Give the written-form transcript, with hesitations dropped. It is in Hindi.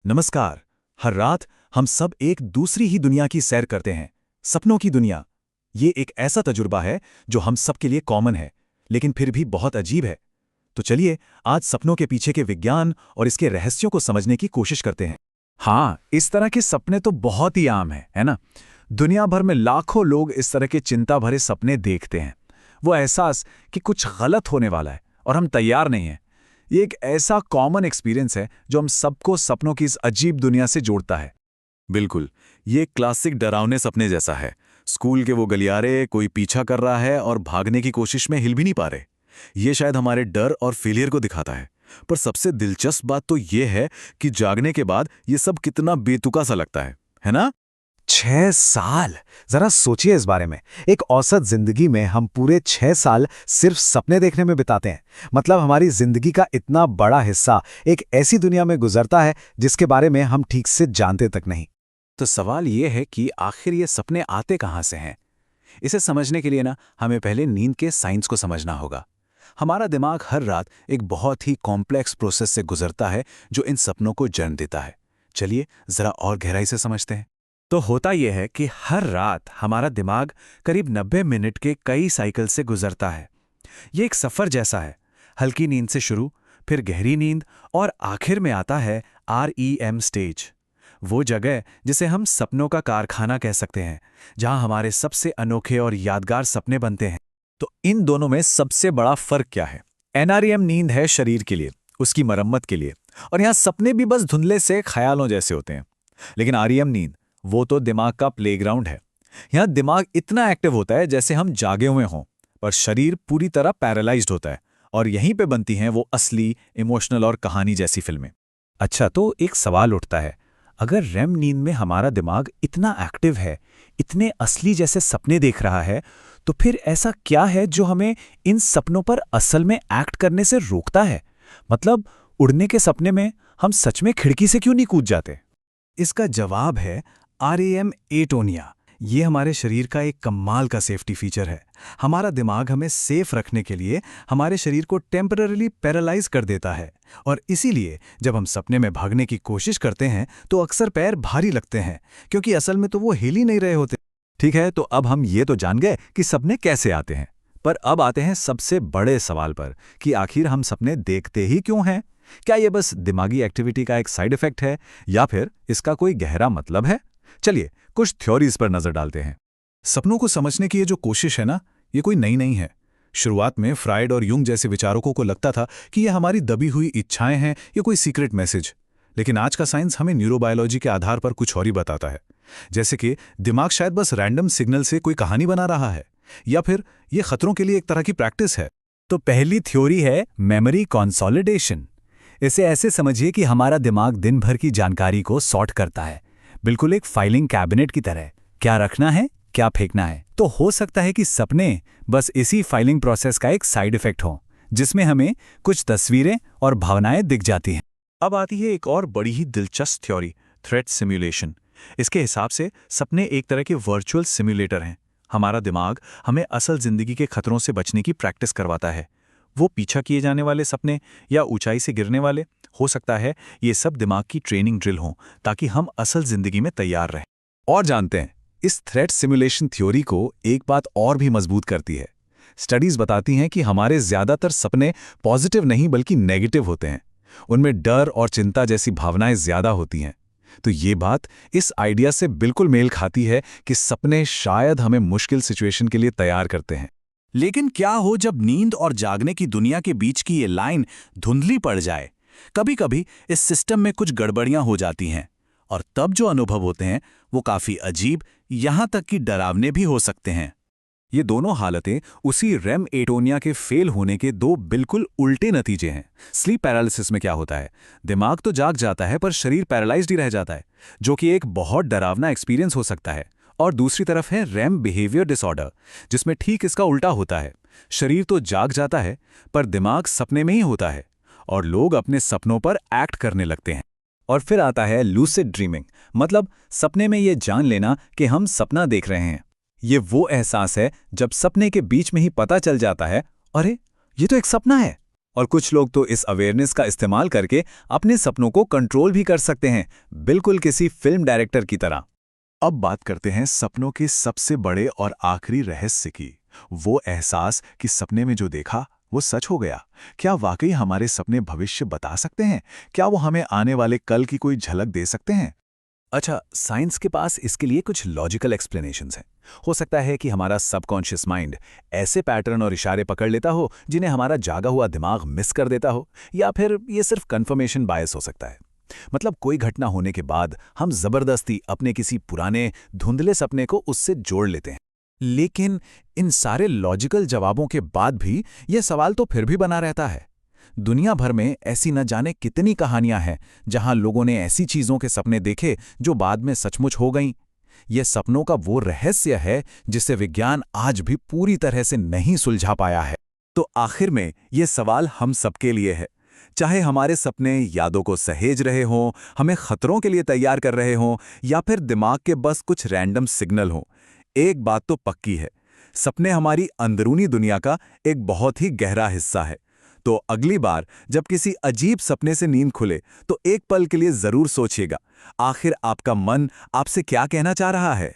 नमस्कार। हर रात हम सब एक दूसरी ही दुनिया की सैर करते हैं, सपनों की दुनिया। ये एक ऐसा तजुर्बा है जो हम सबके लिए कॉमन है, लेकिन फिर भी बहुत अजीब है। तो चलिए आज सपनों के पीछे के विज्ञान और इसके रहस्यों को समझने की कोशिश करते हैं। हाँ, इस तरह के सपने तो बहुत ही आम है ना? दुनिया भर में लाखों लोग इस तरह के चिंता भरे सपने देखते हैं। वो एहसास कि कुछ गलत होने वाला है और हम तैयार नहीं हैं। ये एक ऐसा कॉमन एक्सपीरियंस है जो हम सबको सपनों की इस अजीब दुनिया से जोड़ता है। बिल्कुल, ये क्लासिक डरावने सपने जैसा है। स्कूल के वो गलियारे, कोई पीछा कर रहा है और भागने की कोशिश में हिल भी नहीं पा रहे। ये शायद हमारे डर और फेलियर को दिखाता है। पर सबसे दिलचस्प बात तो ये है कि जागने के बाद ये सब कितना बेतुका सा लगता है ना? 6 साल! जरा सोचिए इस बारे में। एक औसत जिंदगी में हम पूरे 6 साल सिर्फ सपने देखने में बिताते हैं। मतलब हमारी जिंदगी का इतना बड़ा हिस्सा एक ऐसी दुनिया में गुजरता है जिसके बारे में हम ठीक से जानते तक नहीं। तो सवाल ये है कि आखिर ये सपने आते कहाँ से हैं? इसे समझने के लिए हमें पहले नींद के साइंस को समझना होगा। हमारा दिमाग हर रात एक बहुत ही कॉम्प्लेक्स प्रोसेस से गुजरता है जो इन सपनों को जन्म देता है। चलिए जरा और गहराई से समझते हैं। तो होता यह है कि हर रात हमारा दिमाग करीब 90 मिनट के कई साइकिल से गुजरता है। ये एक सफ़र जैसा है, हल्की नींद से शुरू, फिर गहरी नींद और आखिर में आता है REM स्टेज। वो जगह जिसे हम सपनों का कारखाना कह सकते हैं, जहां हमारे सबसे अनोखे और यादगार सपने बनते हैं। तो इन दोनों में सबसे बड़ा फर्क क्या है? NREM नींद है शरीर के लिए, उसकी मरम्मत के लिए, और यहाँ सपने भी बस धुंधले से ख्यालों जैसे होते हैं। लेकिन REM नींद, वो तो दिमाग का प्लेग्राउंड है। यहाँ दिमाग इतना एक्टिव होता है जैसे हम जागे हुए हों, पर शरीर पूरी तरह पैरालाइज्ड होता है, और यहीं पे बनती हैं वो असली इमोशनल और कहानी जैसी फिल्में। अच्छा, तो एक सवाल उठता है, अगर REM नींद में हमारा दिमाग इतना एक्टिव है, इतने असली जैसे सपने देख रहा है, तो फिर ऐसा क्या है जो हमें इन सपनों पर असल में एक्ट करने से रोकता है? मतलब उड़ने के सपने में हम सच में खिड़की से क्यों नहीं कूद जाते? इसका जवाब है REM एटोनिया। ये हमारे शरीर का एक कमाल का सेफ्टी फीचर है। हमारा दिमाग हमें सेफ रखने के लिए हमारे शरीर को टेम्पररी पैरालाइज कर देता है, और इसीलिए जब हम सपने में भागने की कोशिश करते हैं तो अक्सर पैर भारी लगते हैं, क्योंकि असल में तो वो हिल ही नहीं रहे होते। ठीक है, तो अब हम ये तो जान गए कि सपने कैसे आते हैं, पर अब आते हैं सबसे बड़े सवाल पर कि आखिर हम सपने देखते ही क्यों हैं? क्या ये बस दिमागी एक्टिविटी का एक साइड इफेक्ट है, या फिर इसका कोई गहरा मतलब है? चलिए कुछ थ्योरीज पर नजर डालते हैं। सपनों को समझने की ये जो कोशिश है ना, ये कोई नई नहीं है। शुरुआत में फ्राइड और यूंग जैसे विचारकों को लगता था कि ये हमारी दबी हुई इच्छाएं हैं, ये कोई सीक्रेट मैसेज। लेकिन आज का साइंस हमें न्यूरोबायोलॉजी के आधार पर कुछ और ही बताता है। जैसे कि दिमाग शायद बस रैंडम सिग्नल से कोई कहानी बना रहा है, या फिर ये खतरों के लिए एक तरह की प्रैक्टिस है। तो पहली थ्योरी है मेमोरी कंसोलिडेशन। इसे ऐसे समझिए कि हमारा दिमाग दिन भर की जानकारी को सॉर्ट करता है, बिल्कुल एक फाइलिंग कैबिनेट की तरह। क्या रखना है, क्या फेंकना है। तो हो सकता है कि सपने बस इसी फाइलिंग प्रोसेस का एक साइड इफेक्ट हो, जिसमें हमें कुछ तस्वीरें और भावनाएं दिख जाती हैं। अब आती है एक और बड़ी ही दिलचस्प थ्योरी, थ्रेट सिमुलेशन। इसके हिसाब से सपने एक तरह के वर्चुअल सिमुलेटर हैं। हमारा दिमाग हमें असल जिंदगी के खतरों से बचने की प्रैक्टिस करवाता है। वो पीछा किए जाने वाले सपने या ऊंचाई से गिरने वाले, हो सकता है ये सब दिमाग की ट्रेनिंग ड्रिल हो, ताकि हम असल जिंदगी में तैयार रहें। और जानते हैं, इस थ्रेट सिमुलेशन थ्योरी को एक बात और भी मजबूत करती है। स्टडीज बताती हैं कि हमारे ज्यादातर सपने पॉजिटिव नहीं बल्कि नेगेटिव होते हैं। उनमें डर और चिंता जैसी भावनाएं ज्यादा होती हैं। तो ये बात इस आइडिया से बिल्कुल मेल खाती है कि सपने शायद हमें मुश्किल सिचुएशन के लिए तैयार करते हैं। लेकिन क्या हो जब नींद और जागने की दुनिया के बीच की ये लाइन धुंधली पड़ जाए? कभी कभी इस सिस्टम में कुछ गड़बड़ियां हो जाती हैं, और तब जो अनुभव होते हैं वो काफी अजीब, यहां तक कि डरावने भी हो सकते हैं। ये दोनों हालतें उसी REM एटोनिया के फेल होने के दो बिल्कुल उल्टे नतीजे हैं। स्लीप पैरालिसिस में क्या होता है, दिमाग तो जाग जाता है पर शरीर पैरालाइज्ड ही रह जाता है, जो कि एक बहुत डरावना एक्सपीरियंस हो सकता है। और दूसरी तरफ है REM बिहेवियर डिसऑर्डर, जिसमें ठीक इसका उल्टा होता है। शरीर तो जाग जाता है पर दिमाग सपने में ही होता है, और लोग अपने सपनों पर एक्ट करने लगते हैं। और फिर आता है लूसिड ड्रीमिंग, मतलब सपने में ये जान लेना कि हम सपना देख रहे हैं। ये वो एहसास है जब सपने के बीच में ही पता चल जाता है, अरे ये तो एक सपना है, और कुछ लोग तो इस अवेयरनेस का इस्तेमाल करके अपने सपनों को कंट्रोल भी कर सकते हैं, बिल्कुल किसी फिल्म डायरेक्टर की तरह। अब बात करते हैं सपनों के सबसे बड़े और आखिरी रहस्य की, वो एहसास कि सपने में जो देखा वो सच हो गया। क्या वाकई हमारे सपने भविष्य बता सकते हैं? क्या वो हमें आने वाले कल की कोई झलक दे सकते हैं? अच्छा, साइंस के पास इसके लिए कुछ लॉजिकल एक्सप्लेनेशंस हैं। हो सकता है कि हमारा सबकॉन्शियस माइंड ऐसे पैटर्न और इशारे पकड़ लेता हो जिन्हें हमारा जागा हुआ दिमाग मिस कर देता हो, या फिर ये सिर्फ कंफर्मेशन बायस हो सकता है। मतलब कोई घटना होने के बाद हम जबरदस्ती अपने किसी पुराने धुंधले सपने को उससे जोड़ लेते हैं। लेकिन इन सारे लॉजिकल जवाबों के बाद भी यह सवाल तो फिर भी बना रहता है। दुनिया भर में ऐसी न जाने कितनी कहानियां हैं जहां लोगों ने ऐसी चीजों के सपने देखे जो बाद में सचमुच हो गईं। यह सपनों का वो रहस्य है जिसे विज्ञान आज भी पूरी तरह से नहीं सुलझा पाया है। तो आखिर में ये सवाल हम सबके लिए है। चाहे हमारे सपने यादों को सहेज रहे हों, हमें खतरों के लिए तैयार कर रहे हों, या फिर दिमाग के बस कुछ रैंडम सिग्नल हों, एक बात तो पक्की है, सपने हमारी अंदरूनी दुनिया का एक बहुत ही गहरा हिस्सा है। तो अगली बार जब किसी अजीब सपने से नींद खुले तो एक पल के लिए जरूर सोचिएगा, आखिर आपका मन आपसे क्या कहना चाह रहा है।